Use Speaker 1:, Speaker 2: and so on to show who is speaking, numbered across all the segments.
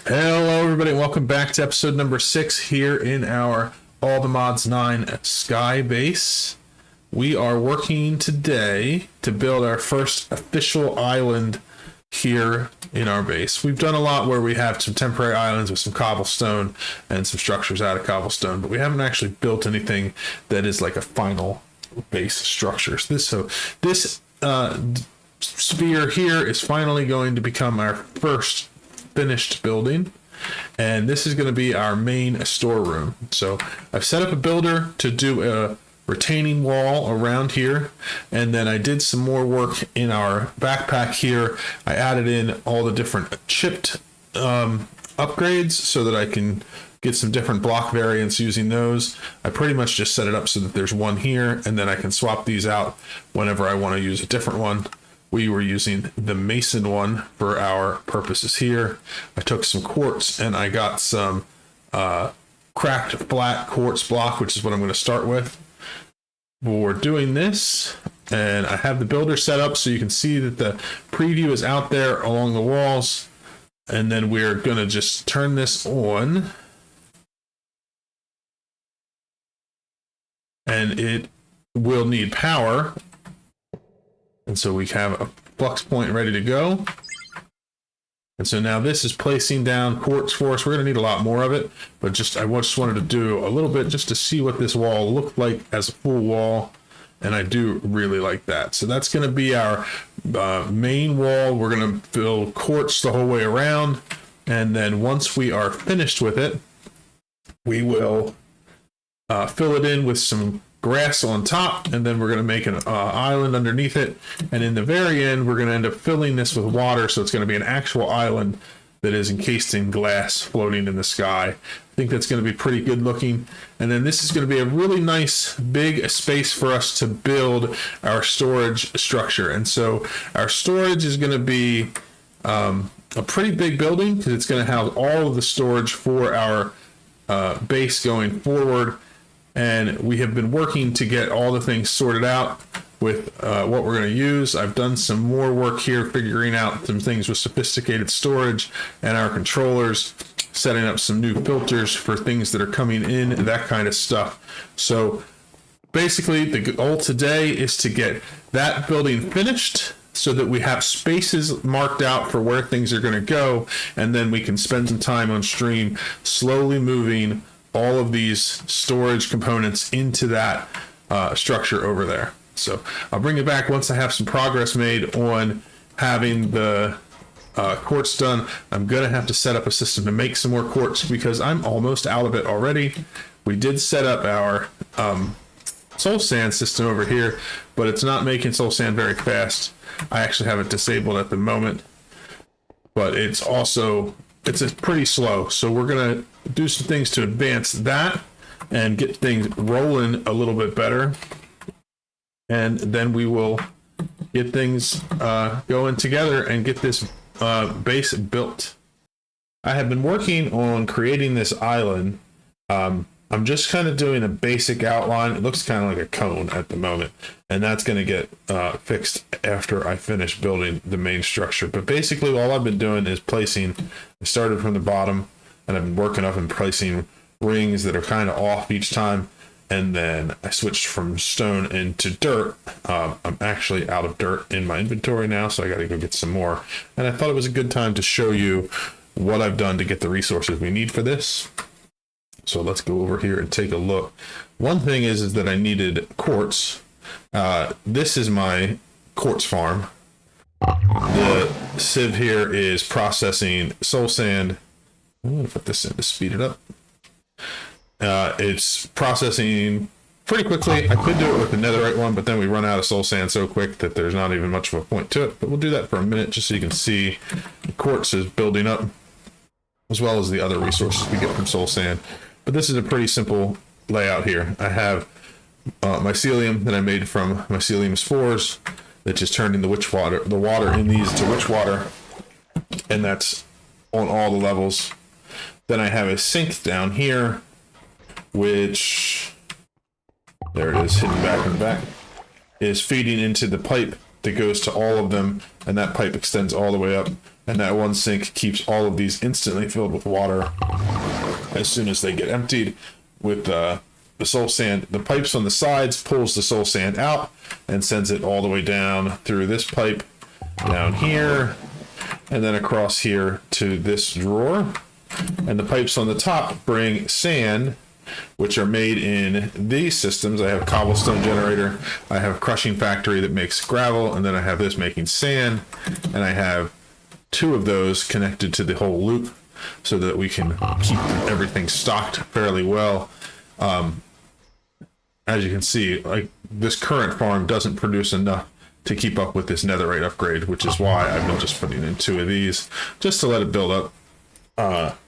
Speaker 1: Hello, everybody, and welcome back to episode number 6 here in our All the Mods 9 Sky Base. We are working today to build our first official island here in our base. We've done a lot where we have some temporary islands with some cobblestone and some structures out of cobblestone, but we haven't actually built anything that is like a final base structure. So this sphere here is finally going to become our first finished building, and this is going to be our main storeroom. So I've set up a builder to do a retaining wall around here, and then I did some more work in our backpack here. I added in all the different chipped upgrades so that I can get some different block variants using those. I pretty much just set it up so that there's one here, and then I can swap these out whenever I want to use a different one. We were using the mason one for our purposes here. I took some quartz and I got some cracked flat quartz block, which is what I'm going to start with. We're doing this, and I have the builder set up so you can see that the preview is out there along the walls. And then we're going to just turn this on. And it will need power. And so we have a flux point ready to go. And so now this is placing down quartz for us. We're going to need a lot more of it, but I just wanted to do a little bit just to see what this wall looked like as a full wall. And I do really like that. So that's going to be our main wall. We're going to fill quartz the whole way around. And then once we are finished with it, we will fill it in with some grass on top, and then we're going to make an island underneath it, and in the very end we're going to end up filling this with water, so it's going to be an actual island that is encased in glass floating in the sky. I think that's going to be pretty good looking. And then this is going to be a really nice big space for us to build our storage structure. And so our storage is going to be a pretty big building, because it's going to have all of the storage for our base going forward. And we have been working to get all the things sorted out with what we're going to use. I've done some more work here figuring out some things with sophisticated storage and our controllers, setting up some new filters for things that are coming in, that kind of stuff. So basically the goal today is to get that building finished so that we have spaces marked out for where things are going to go, and then we can spend some time on stream slowly moving all of these storage components into that structure over there. So I'll bring it back once I have some progress made on having the quartz done. I'm going to have to set up a system to make some more quartz because I'm almost out of it already. We did set up our soul sand system over here, but it's not making soul sand very fast. I actually have it disabled at the moment, but it's pretty slow. So we're going to do some things to advance that and get things rolling a little bit better. And then we will get things going together and get this base built. I have been working on creating this island. I'm just kind of doing a basic outline. It looks kind of like a cone at the moment, and that's going to get fixed after I finish building the main structure. But basically all I've been doing is placing, I started from the bottom, and I've been working up and placing rings that are kind of off each time, and then I switched from stone into dirt. I'm actually out of dirt in my inventory now, so I got to go get some more. And I thought it was a good time to show you what I've done to get the resources we need for this. So let's go over here and take a look. One thing is that I needed quartz. This is my quartz farm. The sieve here is processing soul sand. I'm going to put this in to speed it up. It's processing pretty quickly. I could do it with the netherite one, but then we run out of soul sand so quick that there's not even much of a point to it. But we'll do that for a minute just so you can see the quartz is building up, as well as the other resources we get from soul sand. But this is a pretty simple layout here. I have mycelium that I made from mycelium spores that just turned into the water in these to witch water, and that's on all the levels. Then I have a sink down here, which, there it is, hidden back in the back, is feeding into the pipe that goes to all of them, and that pipe extends all the way up And that one sink keeps all of these instantly filled with water as soon as they get emptied with the soul sand. The pipes on the sides pulls the soul sand out and sends it all the way down through this pipe down here and then across here to this drawer. And the pipes on the top bring sand, which are made in these systems. I have a cobblestone generator, I have a crushing factory that makes gravel, and then I have this making sand, and I have 2 of those connected to the whole loop so that we can keep everything stocked fairly well. As you can see, like, this current farm doesn't produce enough to keep up with this netherite upgrade, which is why I've been just putting in 2 of these just to let it build up.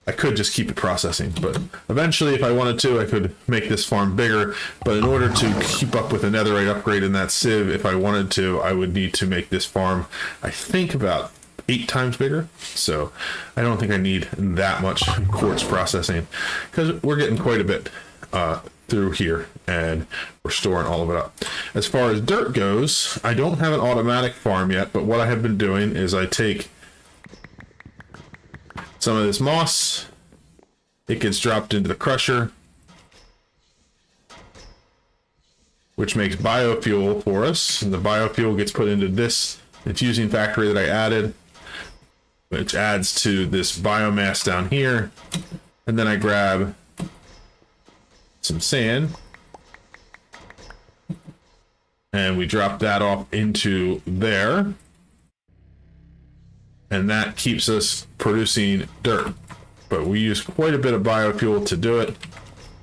Speaker 1: I could just keep it processing, but eventually if I wanted to, I could make this farm bigger. But in order to keep up with a netherite upgrade in that sieve, if I wanted to, I would need to make this farm, I think, about 8 times bigger. So I don't think I need that much quartz processing because we're getting quite a bit through here and we're storing all of it up. As far as dirt goes, I don't have an automatic farm yet, but what I have been doing is I take some of this moss, it gets dropped into the crusher, which makes biofuel for us, and the biofuel gets put into this infusing factory that I added, which adds to this biomass down here. And then I grab some sand and we drop that off into there. And that keeps us producing dirt. But we use quite a bit of biofuel to do it.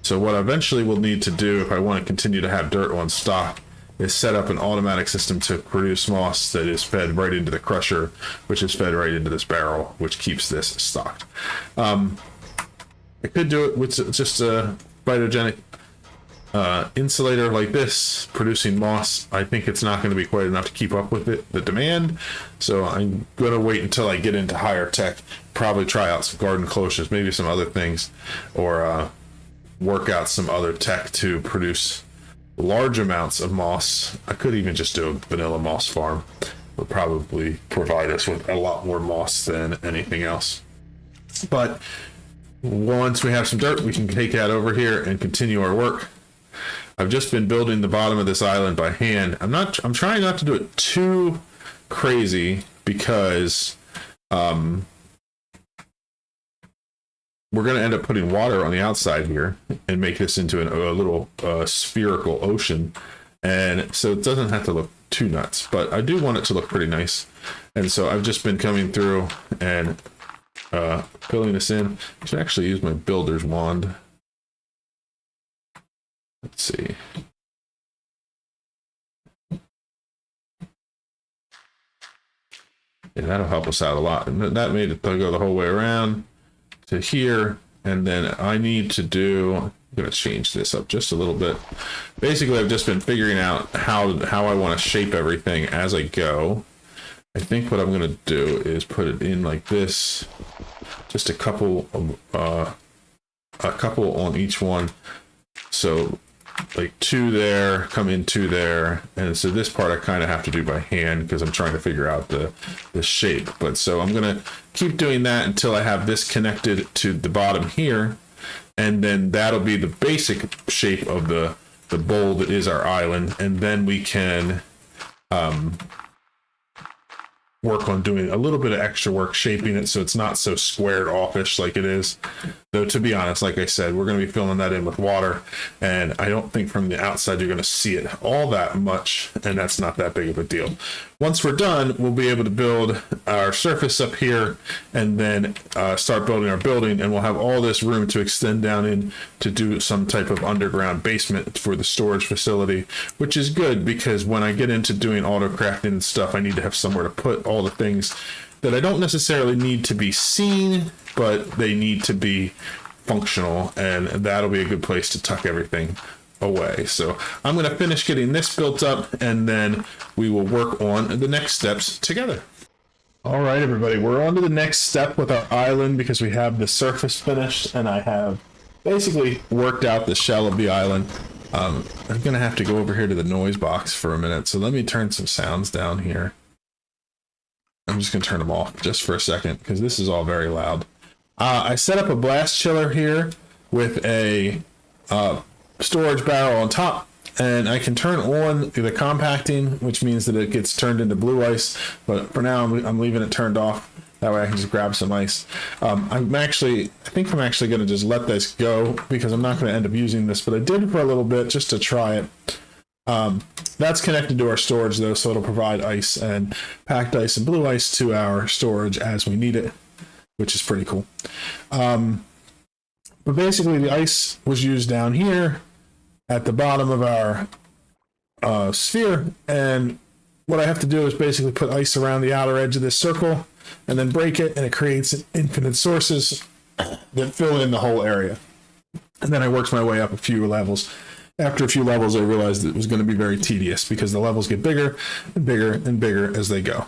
Speaker 1: So what I eventually will need to do if I want to continue to have dirt on stock is set up an automatic system to produce moss that is fed right into the crusher, which is fed right into this barrel, which keeps this stocked. I could do it with just a phytogenic insulator like this, producing moss. I think it's not going to be quite enough to keep up with the demand, so I'm going to wait until I get into higher tech, probably try out some garden cloches, maybe some other things, or work out some other tech to produce large amounts of moss. I could even just do a vanilla moss farm. It would probably provide us with a lot more moss than anything else. But once we have some dirt, we can take that over here and continue our work. I've just been building the bottom of this island by hand. I'm trying not to do it too crazy because we're going to end up putting water on the outside here and make this into a little spherical ocean. And so it doesn't have to look too nuts, but I do want it to look pretty nice. And so I've just been coming through and filling this in. I should actually use my builder's wand. Let's see. Yeah, that'll help us out a lot. And that made it go the whole way around to here. And then I need to do, I'm going to change this up just a little bit. Basically, I've just been figuring out how I want to shape everything as I go. I think what I'm going to do is put it in like this. Just a couple on each one. So like 2 there, come in 2 there, and so this part I kind of have to do by hand because I'm trying to figure out the shape. But so I'm gonna keep doing that until I have this connected to the bottom here, and then that'll be the basic shape of the bowl that is our island, and then we can work on doing a little bit of extra work shaping it so it's not so squared offish like it is. Though, to be honest, like I said, we're going to be filling that in with water, and I don't think from the outside you're going to see it all that much, and that's not that big of a deal. Once we're done, we'll be able to build our surface up here and then start building our building, and we'll have all this room to extend down in to do some type of underground basement for the storage facility, which is good because when I get into doing auto crafting and stuff, I need to have somewhere to put all the things that I don't necessarily need to be seen, but they need to be functional, and that'll be a good place to tuck everything away. So I'm going to finish getting this built up, and then we will work on the next steps together. All right, everybody, we're on to the next step with our island because we have the surface finished, and I have basically worked out the shell of the island. I'm going to have to go over here to the noise box for a minute, so let me turn some sounds down here. I'm just gonna turn them off just for a second because this is all very loud. I set up a blast chiller here with a storage barrel on top, and I can turn on the compacting, which means that it gets turned into blue ice, but for now I'm leaving it turned off. That way I can just grab some ice. I think I'm actually going to just let this go because I'm not going to end up using this, but I did for a little bit just to try it. That's connected to our storage though, so it'll provide ice and packed ice and blue ice to our storage as we need it, which is pretty cool. But basically the ice was used down here at the bottom of our sphere, and what I have to do is basically put ice around the outer edge of this circle and then break it, and it creates infinite sources that fill in the whole area. And then I worked my way up a few levels. After a few levels, I realized it was going to be very tedious because the levels get bigger and bigger and bigger as they go.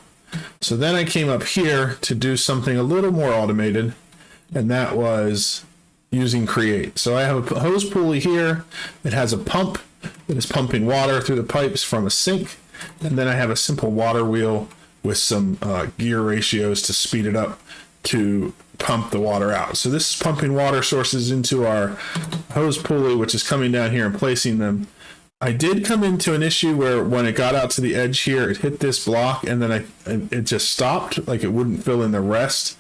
Speaker 1: So then I came up here to do something a little more automated, and that was using Create. So I have a hose pulley here. It has a pump that is pumping water through the pipes from a sink, and then I have a simple water wheel with some gear ratios to speed it up to pump the water out. So this is pumping water sources into our hose pulley, which is coming down here and placing them. I did come into an issue where when it got out to the edge here, it hit this block, and then it just stopped, like it wouldn't fill in the rest,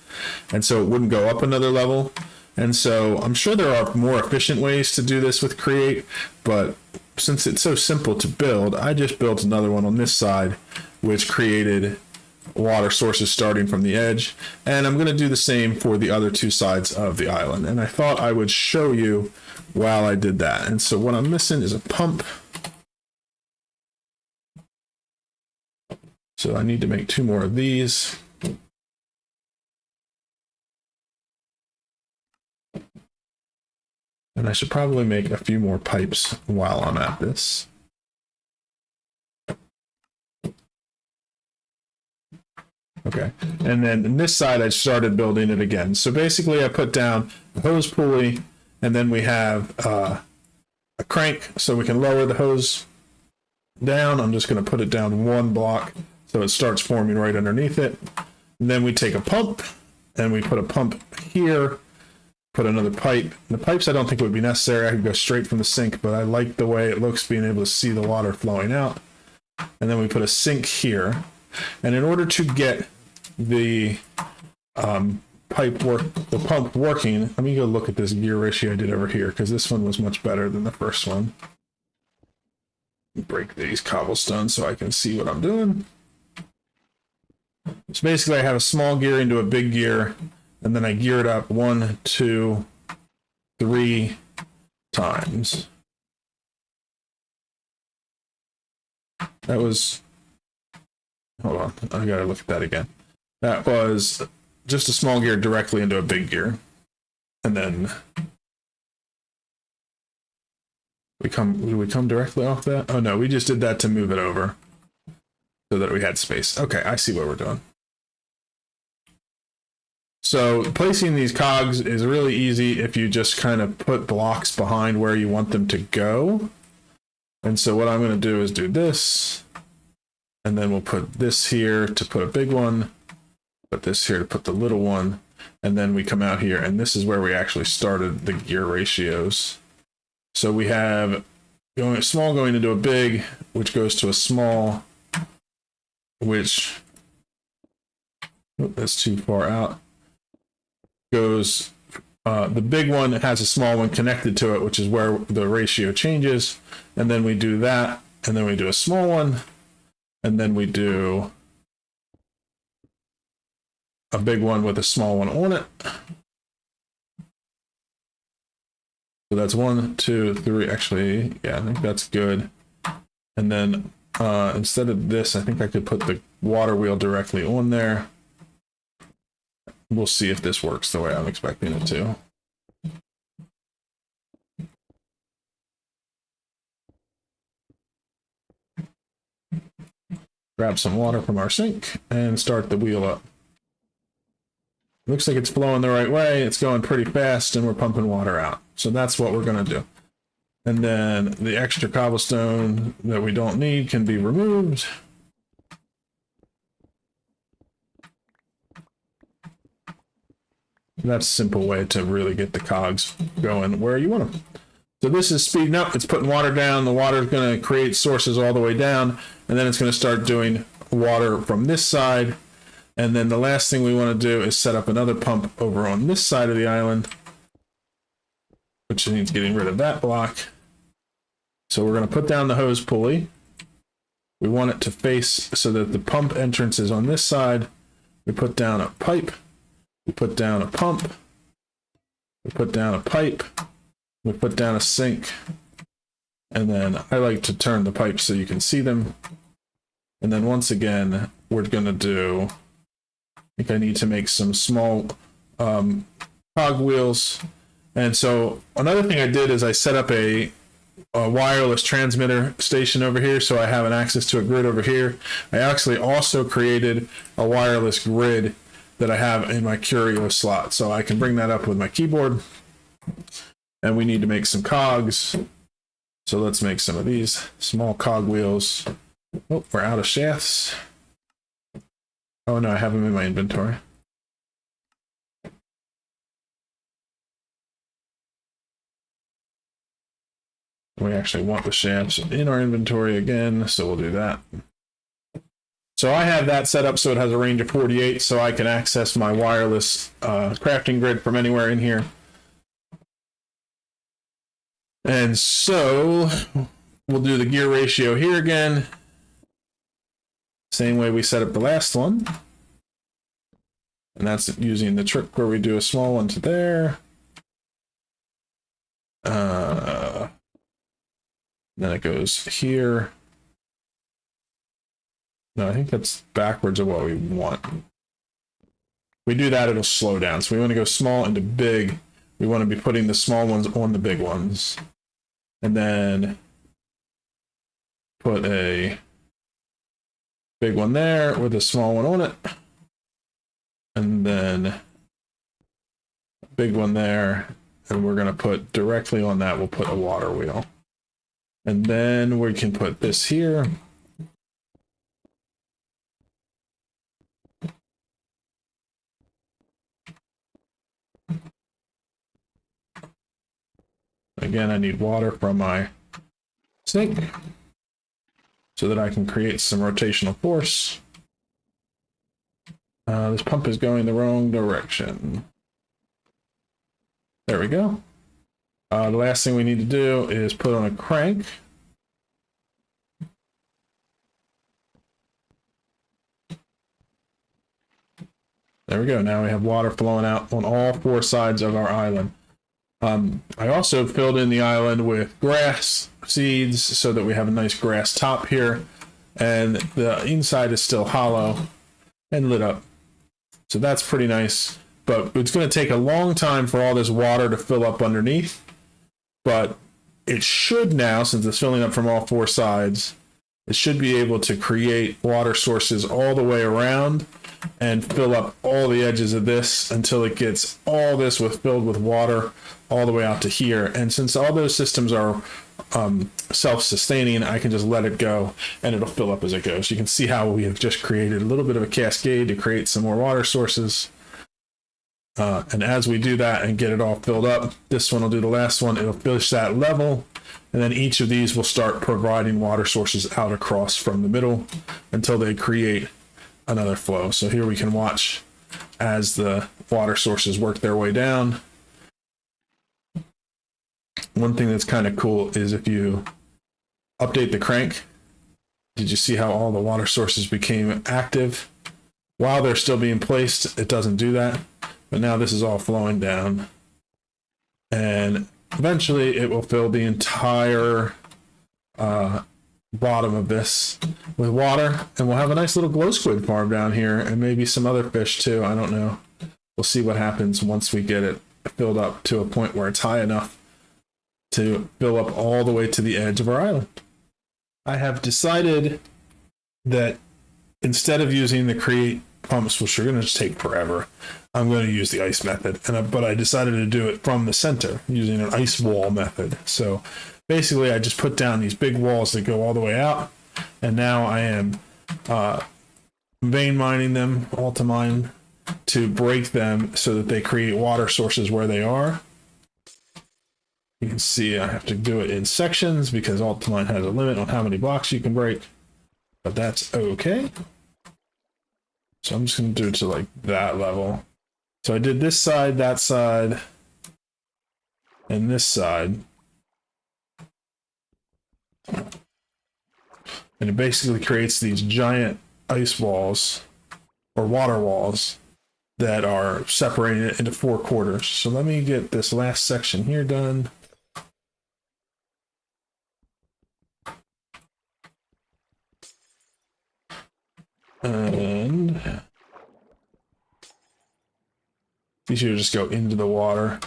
Speaker 1: and so it wouldn't go up another level. And so I'm sure there are more efficient ways to do this with Create, but since it's so simple to build, I just built another one on this side, which created water sources starting from the edge, and I'm going to do the same for the other two sides of the island. And I thought I would show you while I did that. And so what I'm missing is a pump. So I need to make 2 more of these. And I should probably make a few more pipes while I'm at this. Okay, and then on this side, I started building it again. So basically, I put down a hose pulley, and then we have a crank, so we can lower the hose down. I'm just going to put it down 1 block, so it starts forming right underneath it. And then we take a pump, and we put a pump here, put another pipe. And the pipes I don't think would be necessary. I could go straight from the sink, but I like the way it looks, being able to see the water flowing out. And then we put a sink here. And in order to get the the pump working, let me go look at this gear ratio I did over here, because this one was much better than the first one. Break these cobblestones so I can see what I'm doing. So basically I have a small gear into a big gear, and then I gear it up 1, 2, 3 times. That was... Hold on, I gotta look at that again. That was just a small gear directly into a big gear. And then did we come directly off that? Oh no, we just did that to move it over so that we had space. Okay, I see what we're doing. So placing these cogs is really easy if you just kind of put blocks behind where you want them to go. And so what I'm going to do is do this. And then we'll put this here to put a big one, put this here to put the little one, and then we come out here, and this is where we actually started the gear ratios. So we have a small going into a big, which goes to a small, which, that's too far out, goes, the big one has a small one connected to it, which is where the ratio changes, and then we do that, and then we do a small one, and then we do a big one with a small one on it. So that's 1, 2, 3. Actually, yeah, I think that's good. And then instead of this, I think I could put the water wheel directly on there. We'll see if this works the way I'm expecting it to. Grab some water from our sink and start the wheel up. Looks like it's flowing the right way. It's going pretty fast, and we're pumping water out. So that's what we're going to do. And then the extra cobblestone that we don't need can be removed. That's a simple way to really get the cogs going where you want them. So this is speeding up. It's putting water down. The water is going to create sources all the way down, and then it's going to start doing water from this side. And then the last thing we want to do is set up another pump over on this side of the island, which means getting rid of that block. So we're going to put down the hose pulley. We want it to face so that the pump entrance is on this side. We put down a pipe. We put down a pump. We put down a pipe. We put down a sink. And then I like to turn the pipes so you can see them. And then once again, we're going to do, I think I need to make some small cog wheels. And so another thing I did is I set up a wireless transmitter station over here, so I have an access to a grid over here. I actually also created a wireless grid that I have in my curio slot, so I can bring that up with my keyboard. And we need to make some cogs, so let's make some of these small cog wheels. Oh, we're out of shafts. Oh no, I have them in my inventory. We actually want the shafts in our inventory again, so we'll do that. So I have that set up so it has a range of 48, so I can access my wireless crafting grid from anywhere in here. And so we'll do the gear ratio here again. Same way we set up the last one. And that's using the trick where we do a small one to there. Then it goes here. No, I think that's backwards of what we want. If we do that, it'll slow down. So we want to go small into big. We want to be putting the small ones on the big ones. And then put a big one there with a small one on it. And then a big one there. And we're going to put directly on that, we'll put a water wheel. And then we can put this here. Again, I need water from my sink so that I can create some rotational force. This pump is going the wrong direction. There we go. The last thing we need to do is put on a crank. There we go. Now we have water flowing out on all four sides of our island. I also filled in the island with grass seeds so that we have a nice grass top here. And the inside is still hollow and lit up. So that's pretty nice. But it's going to take a long time for all this water to fill up underneath. But it should now, since it's filling up from all four sides, it should be able to create water sources all the way around and fill up all the edges of this until it gets all this filled with water all the way out to here. And since all those systems are self-sustaining, I can just let it go and it'll fill up as it goes. You can see how we have just created a little bit of a cascade to create some more water sources. And as we do that and get it all filled up, this one will do the last one. It'll finish that level. And then each of these will start providing water sources out across from the middle until they create another flow. So here we can watch as the water sources work their way down. One thing that's kind of cool is if you update the crank, did you see how all the water sources became active? While they're still being placed, it doesn't do that. But now this is all flowing down. And eventually it will fill the entire bottom of this with water. And we'll have a nice little glow squid farm down here and maybe some other fish too. I don't know. We'll see what happens once we get it filled up to a point where it's high enough to fill up all the way to the edge of our island. I have decided that instead of using the create pumps, which are going to just take forever, I'm going to use the ice method. But I decided to do it from the center using an ice wall method. So basically I just put down these big walls that go all the way out. And now I am vein mining them, all to mine to break them so that they create water sources where they are. You can see I have to do it in sections because Ultimine has a limit on how many blocks you can break, but that's okay. So I'm just going to do it to like that level. So I did this side, that side, and this side. And it basically creates these giant ice walls or water walls that are separating it into 4 quarters. So let me get this last section here done. And these here just go into the water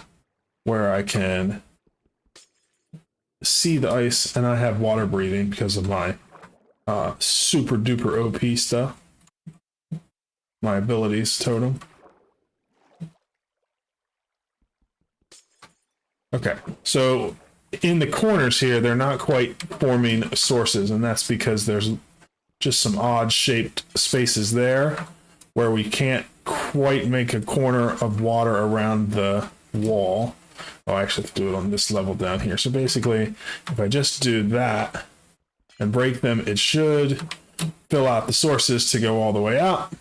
Speaker 1: where I can see the ice, and I have water breathing because of my super duper OP stuff. My abilities totem. Okay, so in the corners here, they're not quite forming sources, and that's because there's just some odd shaped spaces there where we can't quite make a corner of water around the wall. Oh, I actually have to do it on this level down here. So basically, if I just do that and break them, it should fill out the sources to go all the way out.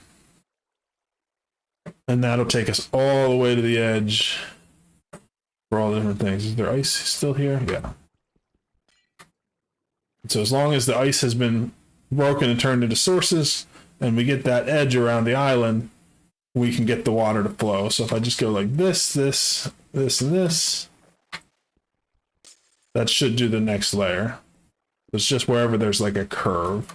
Speaker 1: And that'll take us all the way to the edge for all the different things. Is there ice still here? Yeah. So as long as the ice has been broken and turned into sources, and we get that edge around the island, we can get the water to flow. So if I just go like this, this, this, and this, that should do the next layer. It's just wherever there's like a curve.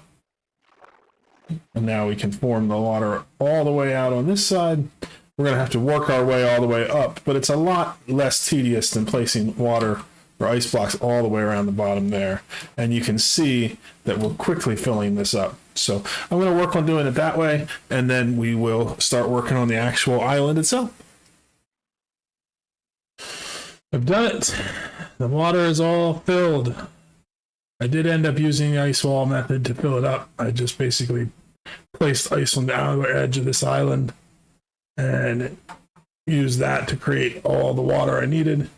Speaker 1: And now we can form the water all the way out on this side. We're going to have to work our way all the way up, but it's a lot less tedious than placing water or ice blocks all the way around the bottom there. And you can see that we're quickly filling this up. So I'm going to work on doing it that way, and then we will start working on the actual island itself. I've done it. The water is all filled. I did end up using the ice wall method to fill it up. I just basically placed ice on the outer edge of this island and used that to create all the water I needed.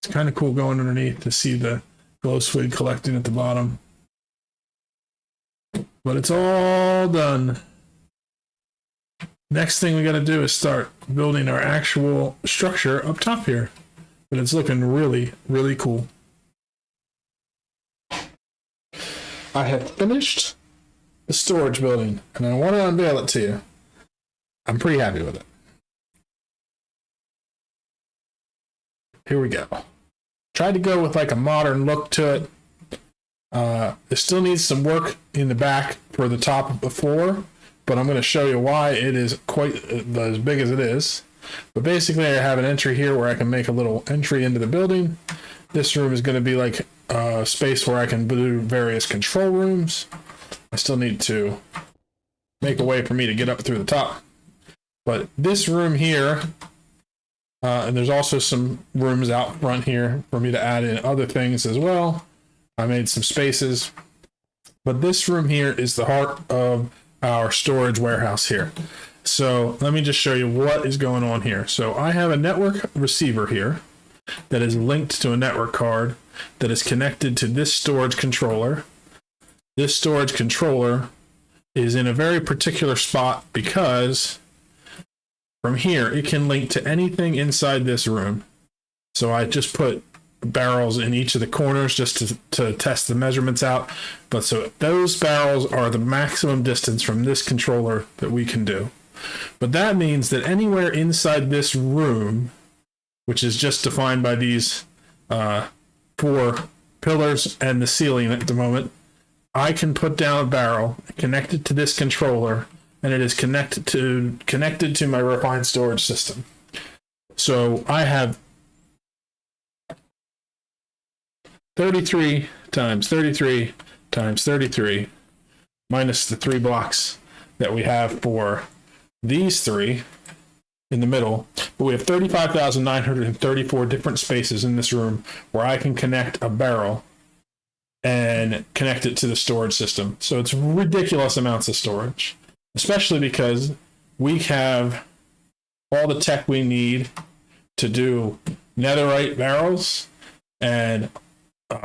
Speaker 1: It's kind of cool going underneath to see the glow squid collecting at the bottom. But it's all done. Next thing we got to do is start building our actual structure up top here. But it's looking really, really cool. I have finished the storage building, and I want to unveil it to you. I'm pretty happy with it. Here we go. Tried to go with like a modern look to it. It still needs some work in the back for the top of the floor, but I'm going to show you why it is quite as big as it is. But basically, I have an entry here where I can make a little entry into the building. This room is going to be like a space where I can do various control rooms. I still need to make a way for me to get up through the top. But this room here, and there's also some rooms out front here for me to add in other things as well. I made some spaces. But this room here is the heart of our storage warehouse here. So let me just show you what is going on here. So I have a network receiver here that is linked to a network card that is connected to this storage controller. This storage controller is in a very particular spot because from here it can link to anything inside this room. So I just put barrels in each of the corners just to test the measurements out. But so those barrels are the maximum distance from this controller that we can do. But that means that anywhere inside this room, which is just defined by these 4 pillars and the ceiling at the moment, I can put down a barrel, connect it to this controller, and it is connected to my refined storage system. So I have 33 times 33 times 33 minus the 3 blocks that we have for these 3 in the middle, but we have 35,934 different spaces in this room where I can connect a barrel and connect it to the storage system. So it's ridiculous amounts of storage, especially because we have all the tech we need to do netherite barrels and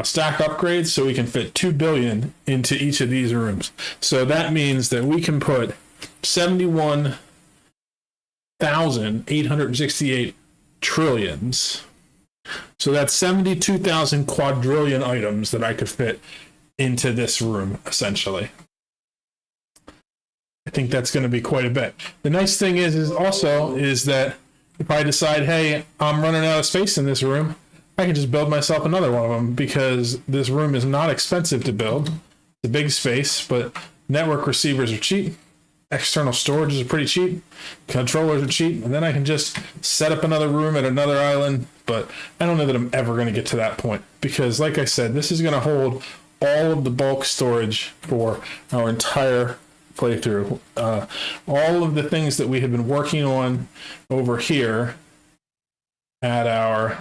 Speaker 1: stack upgrades, so we can fit 2 billion into each of these rooms. So that means that we can put 71,868 trillions. So that's 72,000 quadrillion items that I could fit into this room, essentially. I think that's going to be quite a bit. The nice thing is that if I decide, hey, I'm running out of space in this room, I can just build myself another one of them, because this room is not expensive to build. It's a big space, but network receivers are cheap. External storage is pretty cheap. Controllers are cheap. And then I can just set up another room at another island. But I don't know that I'm ever going to get to that point, because like I said, this is going to hold all of the bulk storage for our entire playthrough. All of the things that we have been working on over here at our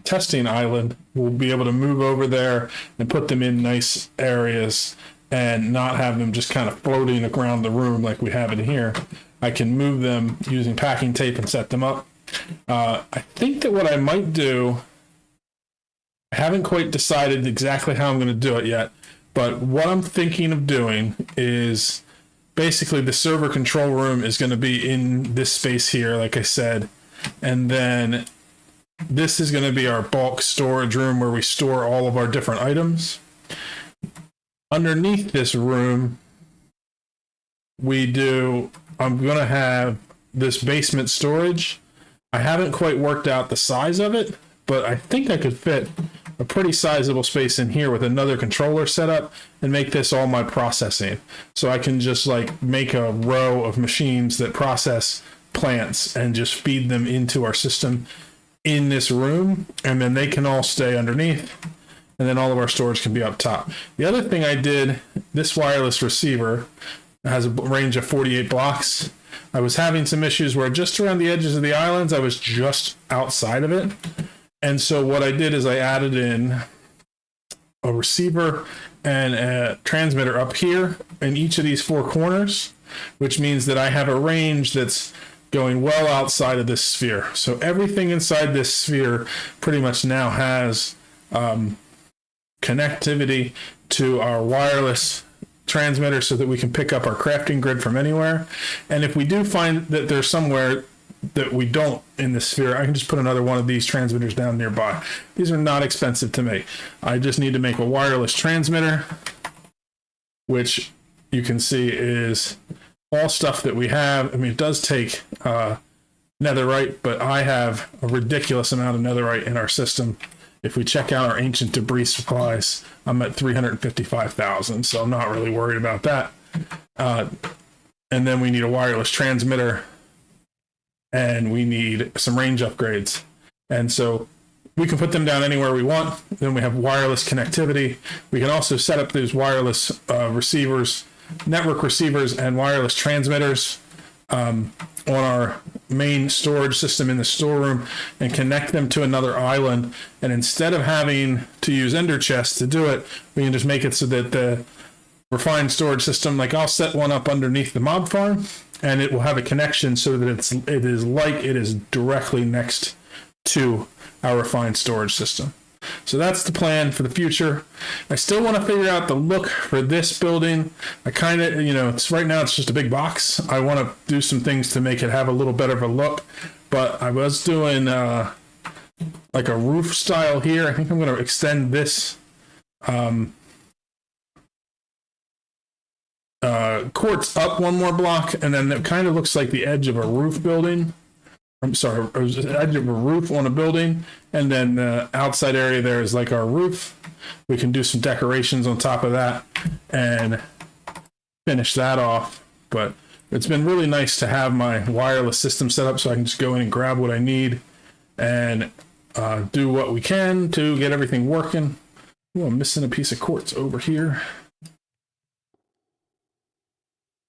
Speaker 1: testing island, we'll be able to move over there and put them in nice areas and not have them just kind of floating around the room like we have in here. I can move them using packing tape and set them up. I think that what I might do, I haven't quite decided exactly how I'm going to do it yet, but what I'm thinking of doing is basically the server control room is going to be in this space here, like I said, and then this is going to be our bulk storage room where we store all of our different items. Underneath this room, I'm going to have this basement storage. I haven't quite worked out the size of it, but I think I could fit a pretty sizable space in here with another controller setup and make this all my processing. So I can just like make a row of machines that process plants and just feed them into our system in this room, and then they can all stay underneath, and then all of our storage can be up top. The other thing I did, this wireless receiver has a range of 48 blocks. I was having some issues where just around the edges of the islands, I was just outside of it. And so what I did is I added in a receiver and a transmitter up here in each of these four corners, which means that I have a range that's going well outside of this sphere. So everything inside this sphere pretty much now has connectivity to our wireless transmitter so that we can pick up our crafting grid from anywhere. And if we do find that there's somewhere that we don't in the sphere, I can just put another one of these transmitters down nearby. These are not expensive to make. I just need to make a wireless transmitter, which you can see is all stuff that we have. I mean, it does take netherite, but I have a ridiculous amount of netherite in our system. If we check out our ancient debris supplies, I'm at 355,000, so I'm not really worried about that. And then we need a wireless transmitter, and we need some range upgrades. And so we can put them down anywhere we want. Then we have wireless connectivity. We can also set up these wireless receivers, network receivers, and wireless transmitters on our main storage system in the storeroom and connect them to another island. And instead of having to use ender chests to do it, we can just make it so that the refined storage system, like I'll set one up underneath the mob farm, and it will have a connection so that it is directly next to our refined storage system. So that's the plan for the future. I still want to figure out the look for this building. I kind of, right now it's just a big box. I want to do some things to make it have a little better of a look. But I was doing like a roof style here. I think I'm going to extend this quartz up one more block, and then it kind of looks like the edge of a roof building. I'm sorry, the edge of a roof on a building, and then the outside area there is like our roof. We can do some decorations on top of that and finish that off. But it's been really nice to have my wireless system set up so I can just go in and grab what I need and do what we can to get everything working. Oh, I'm missing a piece of quartz over here.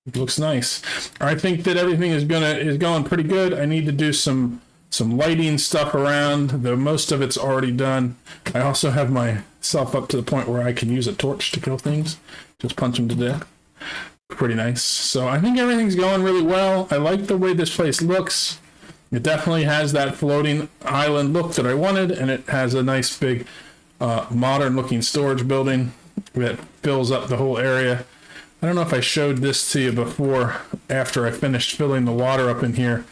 Speaker 1: It looks nice. I think that everything is going pretty good. I need to do some lighting stuff around. Though most of it's already done. I also have myself up to the point where I can use a torch to kill things. Just punch them to death. pretty nice. So I think everything's going really well. I like the way this place looks. It definitely has that floating island look that I wanted, and it has a nice big modern looking storage building that fills up the whole area. I don't know if I showed this to you before after I finished filling the water up in here.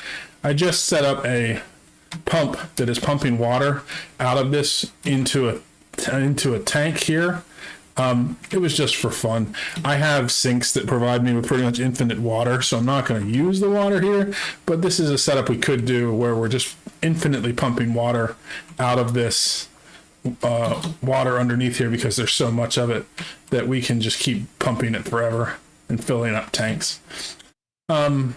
Speaker 1: I just set up a pump that is pumping water out of this into a tank here. It was just for fun. I have sinks that provide me with pretty much infinite water, so I'm not going to use the water here, but this is a setup we could do where we're just infinitely pumping water out of this water underneath here, because there's so much of it that we can just keep pumping it forever and filling up tanks. So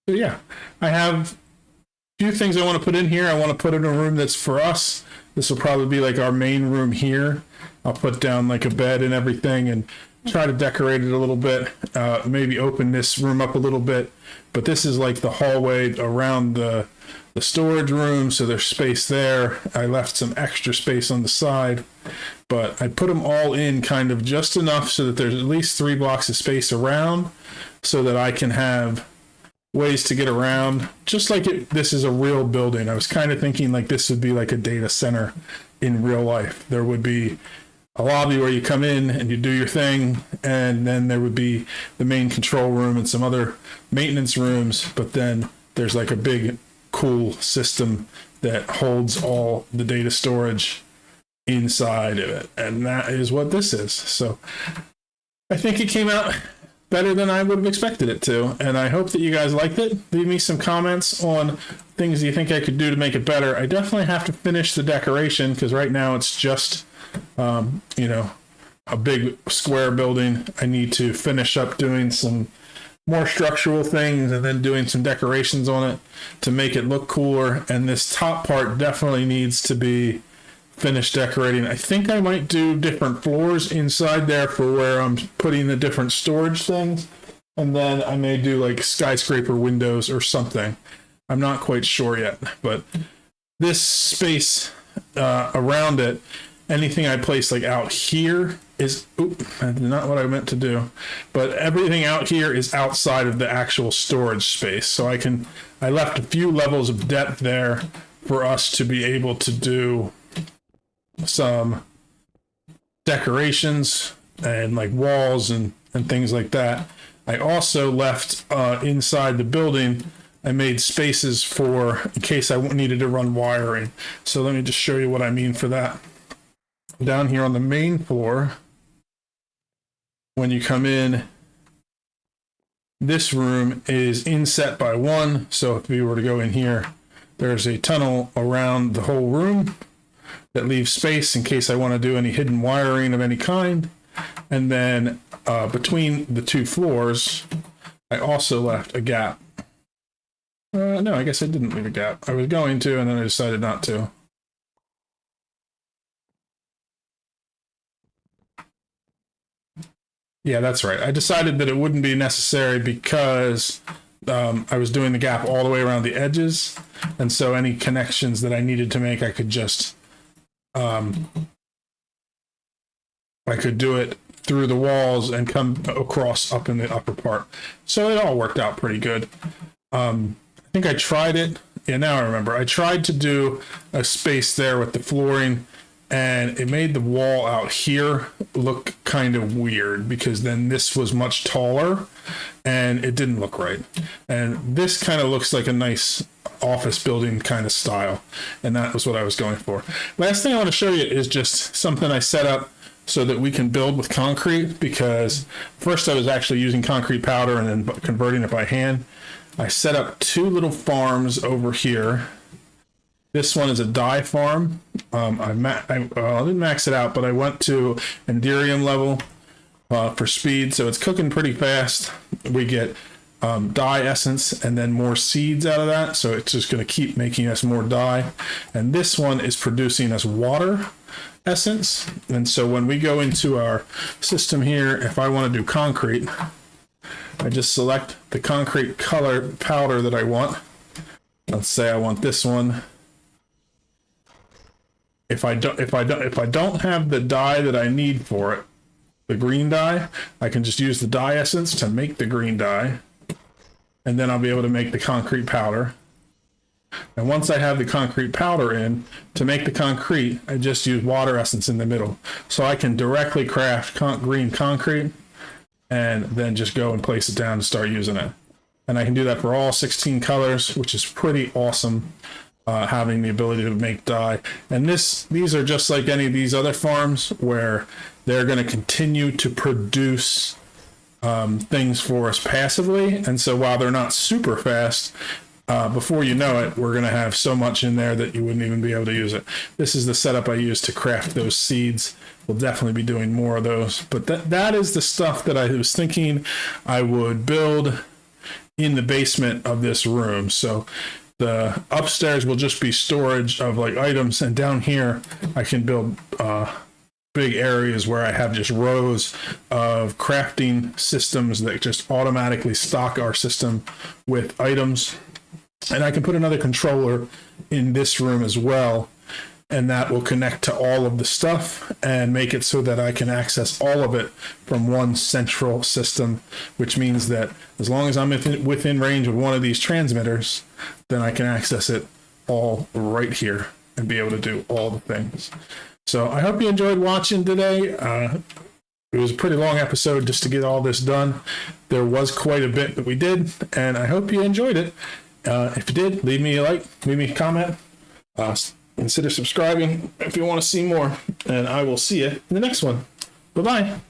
Speaker 1: yeah, I have a few things I want to put in here. I want to put in a room that's for us. This will probably be like our main room here. I'll put down like a bed and everything and try to decorate it a little bit. Maybe open this room up a little bit. But this is like the hallway around the storage room, so there's space there. I left some extra space on the side, but I put them all in kind of just enough so that there's at least 3 blocks of space around, so that I can have ways to get around, just like this is a real building. I was kind of thinking like this would be like a data center in real life. There would be a lobby where you come in and you do your thing, and then there would be the main control room and some other maintenance rooms, but then there's like a big cool system that holds all the data storage inside of it, and that is what this is. So I think it came out better than I would have expected it to, and I hope that you guys liked it. Leave me some comments on things you think I could do to make it better. I definitely have to finish the decoration, because right now it's just a big square building. I need to finish up doing some more structural things and then doing some decorations on it to make it look cooler, and this top part definitely needs to be finished decorating. I think I might do different floors inside there for where I'm putting the different storage things, and then I may do like skyscraper windows or something. I'm not quite sure yet, but this space around it, anything I place like out here is not what I meant to do, but everything out here is outside of the actual storage space. So I left a few levels of depth there for us to be able to do some decorations and like walls and things like that. I also left inside the building, I made spaces for in case I needed to run wiring. So let me just show you what I mean for that. Down here on the main floor, when you come in, this room is inset by 1. So if we were to go in here, there's a tunnel around the whole room that leaves space in case I want to do any hidden wiring of any kind. And then between the 2 floors, I also left a gap. No, I guess I didn't leave a gap. I was going to, and then I decided not to. Yeah, that's right. I decided that it wouldn't be necessary because I was doing the gap all the way around the edges, and so any connections that I needed to make, I could just I could do it through the walls and come across up in the upper part. So it all worked out pretty good. I think I tried it. Yeah, now I remember. I tried to do a space there with the flooring, and it made the wall out here look kind of weird because then this was much taller and it didn't look right. And this kind of looks like a nice office building kind of style, and that was what I was going for. Last thing I want to show you is just something I set up so that we can build with concrete, because first I was actually using concrete powder and then converting it by hand. I set up 2 little farms over here. This one is a dye farm. I didn't max it out, but I went to Enderium level for speed, so it's cooking pretty fast. We get dye essence and then more seeds out of that, so it's just going to keep making us more dye. And this one is producing us water essence, and so when we go into our system here, if I want to do concrete, I just select the concrete color powder that I want. Let's say I want this one. If I don't have the dye that I need for it, the green dye, I can just use the dye essence to make the green dye, and then I'll be able to make the concrete powder. And once I have the concrete powder in, to make the concrete, I just use water essence in the middle. So I can directly craft green concrete and then just go and place it down and start using it. And I can do that for all 16 colors, which is pretty awesome, having the ability to make dye. And these are just like any of these other farms where they're going to continue to produce things for us passively. And so while they're not super fast, before you know it, we're going to have so much in there that you wouldn't even be able to use it. This is the setup I use to craft those seeds. We'll definitely be doing more of those. But that is the stuff that I was thinking I would build in the basement of this room. So the upstairs will just be storage of like items, and down here I can build big areas where I have just rows of crafting systems that just automatically stock our system with items. And I can put another controller in this room as well, and that will connect to all of the stuff and make it so that I can access all of it from one central system, which means that as long as I'm within range of one of these transmitters, then I can access it all right here and be able to do all the things. So I hope you enjoyed watching today. It was a pretty long episode just to get all this done. There was quite a bit that we did, and I hope you enjoyed it. If you did, leave me a like, leave me a comment. Consider subscribing if you want to see more, and I will see you in the next one. Bye-bye.